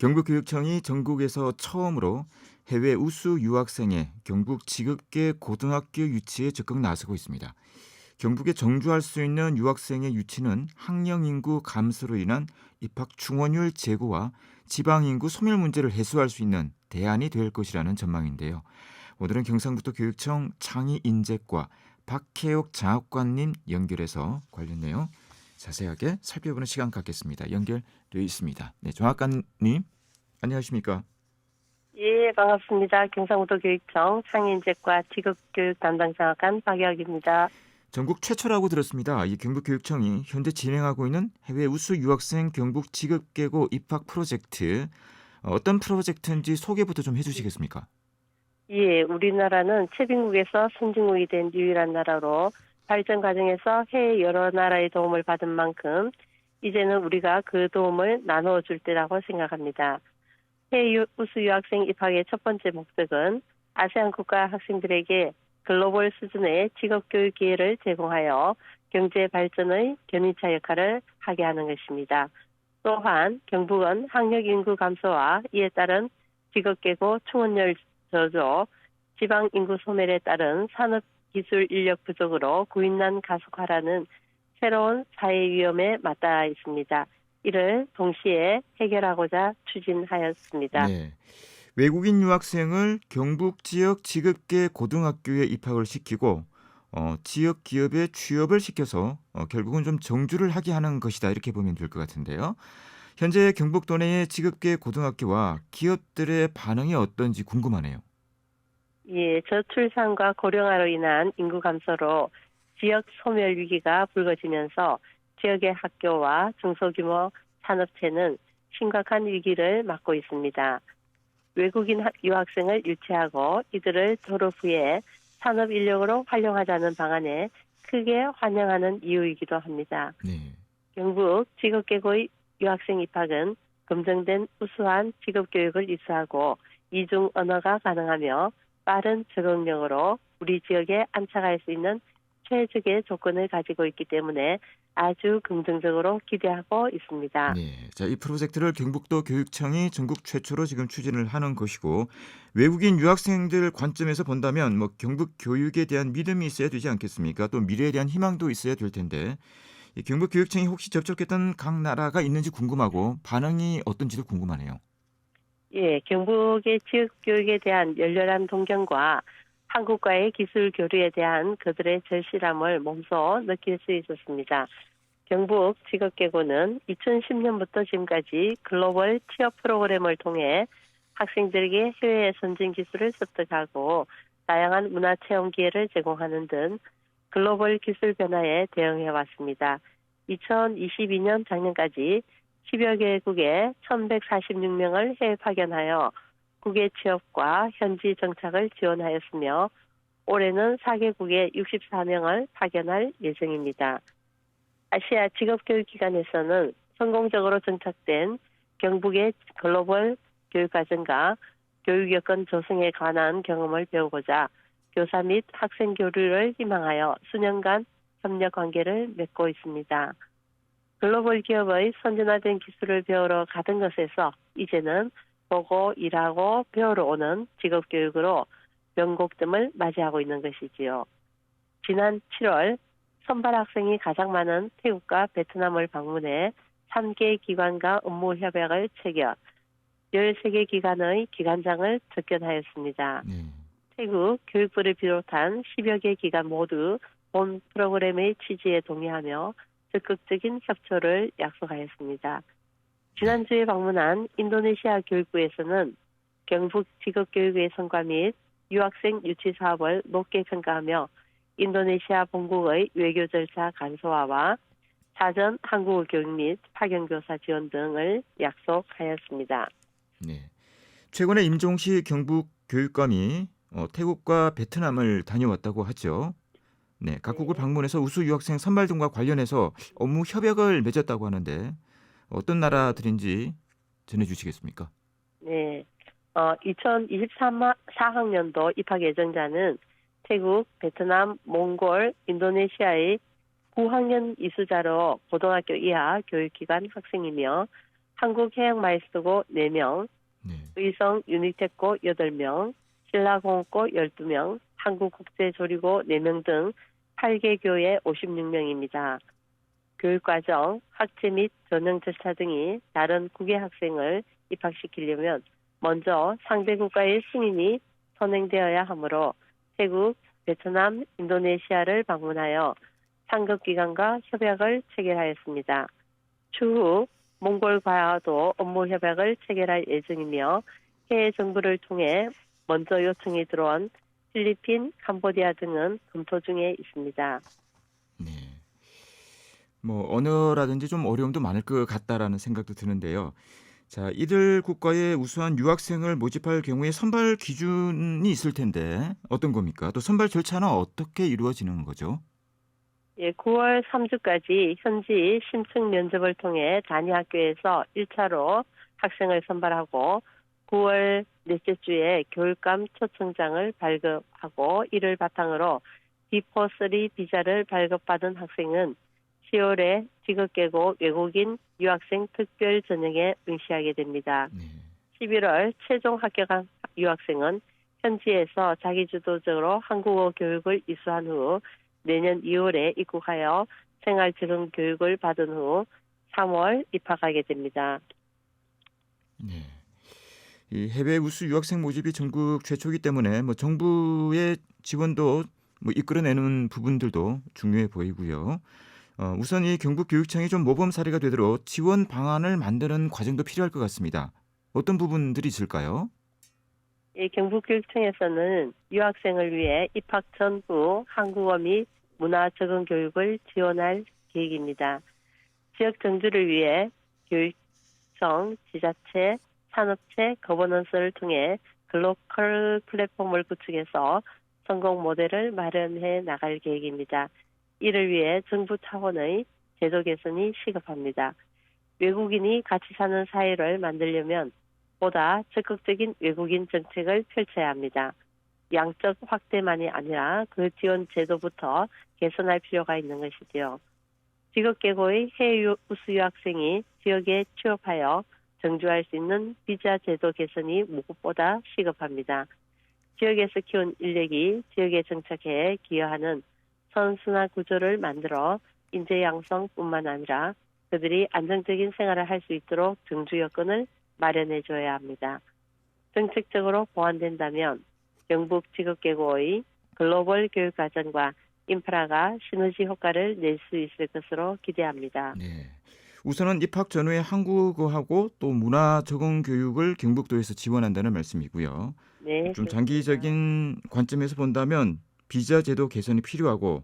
경북교육청이 전국에서 처음으로 해외 우수 유학생의 경북 지급계 고등학교 유치에 적극 나서고 있습니다. 경북에 정주할 수 있는 유학생의 유치는 학령 인구 감소로 인한 입학 충원율 제고와 지방 인구 소멸 문제를 해소할 수 있는 대안이 될 것이라는 전망인데요. 오늘은 경상북도 교육청 창의인재과 박혜옥 장학관님 연결해서 관련 내용 자세하게 살펴보는 시간 갖겠습니다. 연결되어 있습니다. 네, 장학관님 안녕하십니까? 예, 반갑습니다. 경상북도 교육청 창의인재과 직업교육 담당 장학관 박여학입니다. 전국 최초라고 들었습니다. 이 경북교육청이 현재 진행하고 있는 해외 우수 유학생 경북 지급계고 입학 프로젝트 어떤 프로젝트인지 소개부터 좀 해주시겠습니까? 예, 우리나라는 최빈국에서 선진국이 된 유일한 나라로 발전 과정에서 해외 여러 나라의 도움을 받은 만큼 이제는 우리가 그 도움을 나누어 줄 때라고 생각합니다. 해외 우수 유학생 입학의 첫 번째 목적은 아세안 국가 학생들에게 글로벌 수준의 직업교육 기회를 제공하여 경제 발전의 견인차 역할을 하게 하는 것입니다. 또한 경북은 학력 인구 감소와 이에 따른 직업계고 충원율 저조, 지방 인구 소멸에 따른 산업 기술 인력 부족으로 구인난 가속화라는 새로운 사회 위험에 맞닿아 있습니다. 이를 동시에 해결하고자 추진하였습니다. 네. 외국인 유학생을 경북 지역 지급계 고등학교에 입학을 시키고 지역 기업에 취업을 시켜서 결국은 좀 정주를 하게 하는 것이다 이렇게 보면 될 것 같은데요. 현재 경북도 내의 지급계 고등학교와 기업들의 반응이 어떤지 궁금하네요. 예, 저출산과 고령화로 인한 인구 감소로 지역 소멸 위기가 불거지면서 지역의 학교와 중소규모 산업체는 심각한 위기를 맞고 있습니다. 외국인 유학생을 유치하고 이들을 졸업 후에 산업 인력으로 활용하자는 방안에 크게 환영하는 이유이기도 합니다. 네. 경북 직업계고의 유학생 입학은 검증된 우수한 직업교육을 이수하고 이중 언어가 가능하며 빠른 적응력으로 우리 지역에 안착할 수 있는 최적의 조건을 가지고 있기 때문에 아주 긍정적으로 기대하고 있습니다. 네. 자, 이 프로젝트를 경북도 교육청이 전국 최초로 지금 추진을 하는 것이고 외국인 유학생들 관점에서 본다면 뭐 경북 교육에 대한 믿음이 있어야 되지 않겠습니까? 또 미래에 대한 희망도 있어야 될 텐데 이 경북 교육청이 혹시 접촉했던 각 나라가 있는지 궁금하고 반응이 어떤지도 궁금하네요. 예, 경북의 지역교육에 대한 열렬한 동경과 한국과의 기술 교류에 대한 그들의 절실함을 몸소 느낄 수 있었습니다. 경북 직업계고는 2010년부터 지금까지 글로벌 취업 프로그램을 통해 학생들에게 해외 선진 기술을 습득하고 다양한 문화 체험 기회를 제공하는 등 글로벌 기술 변화에 대응해 왔습니다. 2022년 작년까지 10여 개국에 1,146명을 해외 파견하여 국외 취업과 현지 정착을 지원하였으며 올해는 4개국에 64명을 파견할 예정입니다. 아시아 직업교육기관에서는 성공적으로 정착된 경북의 글로벌 교육과정과 교육여건 조성에 관한 경험을 배우고자 교사 및 학생 교류를 희망하여 수년간 협력 관계를 맺고 있습니다. 글로벌 기업의 선진화된 기술을 배우러 가던 것에서 이제는 보고 일하고 배우러 오는 직업교육으로 변곡됨을 맞이하고 있는 것이지요. 지난 7월 선발 학생이 가장 많은 태국과 베트남을 방문해 3개 기관과 업무 협약을 체결, 13개 기관의 기관장을 접견하였습니다. 태국 교육부를 비롯한 10여 개 기관 모두 본 프로그램의 취지에 동의하며 적극적인 협조를 약속하였습니다. 지난주에 방문한 인도네시아 교육부에서는 경북 직업교육의 성과 및 유학생 유치 사업을 높게 평가하며 인도네시아 본국의 외교 절차 간소화와 사전 한국어 교육 및 파견교사 지원 등을 약속하였습니다. 네. 최근에 임종시 경북 교육감이 태국과 베트남을 다녀왔다고 하죠. 네, 각국을 네. 방문해서 우수 유학생 선발 등과 관련해서 업무 협약을 맺었다고 하는데 어떤 네. 나라들인지 전해주시겠습니까? 네. 2023-4학년도 입학 예정자는 태국, 베트남, 몽골, 인도네시아의 9학년 이수자로 고등학교 이하 교육기관 학생이며 한국해양마이스터고 4명, 네. 의성 유니텍고 8명, 신라공업고 12명, 한국국제조리고 4명 등 8개 교회 56명입니다. 교육과정, 학제 및 전형 절차 등이 다른 국외 학생을 입학시키려면 먼저 상대 국가의 승인이 선행되어야 하므로 태국, 베트남, 인도네시아를 방문하여 상급기관과 협약을 체결하였습니다. 추후 몽골과도 업무 협약을 체결할 예정이며 해외 정부를 통해 먼저 요청이 들어온 필리핀, 캄보디아 등은 검토 중에 있습니다. 네. 뭐 언어라든지 좀 어려움도 많을 것 같다라는 생각도 드는데요. 자, 이들 국가의 우수한 유학생을 모집할 경우에 선발 기준이 있을 텐데 어떤 겁니까? 또 선발 절차는 어떻게 이루어지는 거죠? 예, 9월 3주까지 현지 신청 면접을 통해 단위 학교에서 1차로 학생을 선발하고 9월 넷째 주에 교육감 초청장을 발급하고 이를 바탕으로 D4-3 비자를 발급받은 학생은 10월에 지급계고 외국인 유학생 특별 전형에 응시하게 됩니다. 네. 11월 최종 합격한 유학생은 현지에서 자기주도적으로 한국어 교육을 이수한 후 내년 2월에 입국하여 생활 적응 교육을 받은 후 3월 입학하게 됩니다. 네. 이 해외 우수 유학생 모집이 전국 최초이기 때문에 뭐 정부의 지원도 뭐 이끌어내는 부분들도 중요해 보이고요. 우선 이 경북교육청이 좀 모범 사례가 되도록 지원 방안을 만드는 과정도 필요할 것 같습니다. 어떤 부분들이 있을까요? 이 경북교육청에서는 유학생을 위해 입학 전후 한국어 및 문화 적응 교육을 지원할 계획입니다. 지역 정주를 위해 교육청, 지자체, 산업체, 거버넌스를 통해 글로컬 플랫폼을 구축해서 성공 모델을 마련해 나갈 계획입니다. 이를 위해 정부 차원의 제도 개선이 시급합니다. 외국인이 같이 사는 사회를 만들려면 보다 적극적인 외국인 정책을 펼쳐야 합니다. 양적 확대만이 아니라 그 지원 제도부터 개선할 필요가 있는 것이지요. 직업계고의 해외 우수 유학생이 지역에 취업하여 정주할 수 있는 비자 제도 개선이 무엇보다 시급합니다. 지역에서 키운 인력이 지역에 정착해 기여하는 선순환 구조를 만들어 인재 양성뿐만 아니라 그들이 안정적인 생활을 할 수 있도록 정주 여건을 마련해 줘야 합니다. 정책적으로 보완된다면 경북 직업계고의 글로벌 교육과정과 인프라가 시너지 효과를 낼 수 있을 것으로 기대합니다. 네. 우선은 입학 전후에 한국어하고 또 문화 적응 교육을 경북도에서 지원한다는 말씀이고요. 네, 좀 그렇습니다. 장기적인 관점에서 본다면 비자 제도 개선이 필요하고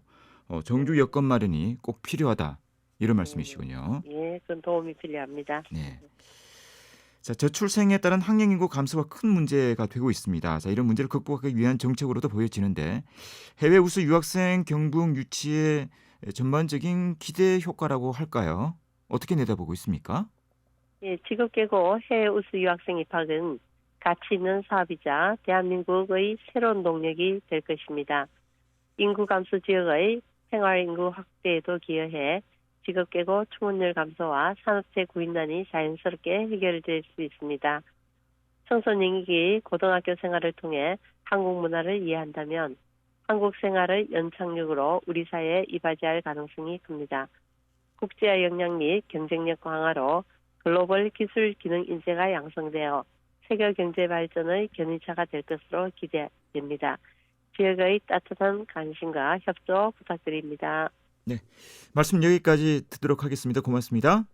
정주 여건 마련이 꼭 필요하다. 이런 말씀이시군요. 예, 그건 도움이 필요합니다. 네. 자, 저출생에 따른 학령 인구 감소가 큰 문제가 되고 있습니다. 자, 이런 문제를 극복하기 위한 정책으로도 보여지는데 해외 우수 유학생 경북 유치의 전반적인 기대 효과라고 할까요? 어떻게 내다보고 있습니까? 예, 직업계고 해외 우수 유학생 입학은 가치 있는 사업이자 대한민국의 새로운 동력이 될 것입니다. 인구 감소 지역의 생활 인구 확대에도 기여해 직업계고 충원율 감소와 산업체 구인난이 자연스럽게 해결될 수 있습니다. 청소년기 고등학교 생활을 통해 한국 문화를 이해한다면 한국 생활의 연착륙으로 우리 사회에 이바지할 가능성이 큽니다. 국제화 역량 및 경쟁력 강화로 글로벌 기술 기능 인재가 양성되어 세계 경제 발전의 견인차가 될 것으로 기대됩니다. 지역의 따뜻한 관심과 협조 부탁드립니다. 네. 말씀 여기까지 듣도록 하겠습니다. 고맙습니다.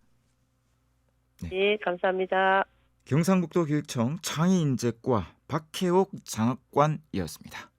네, 감사합니다. 경상북도 교육청 창의인재과 박혜옥 장학관이었습니다.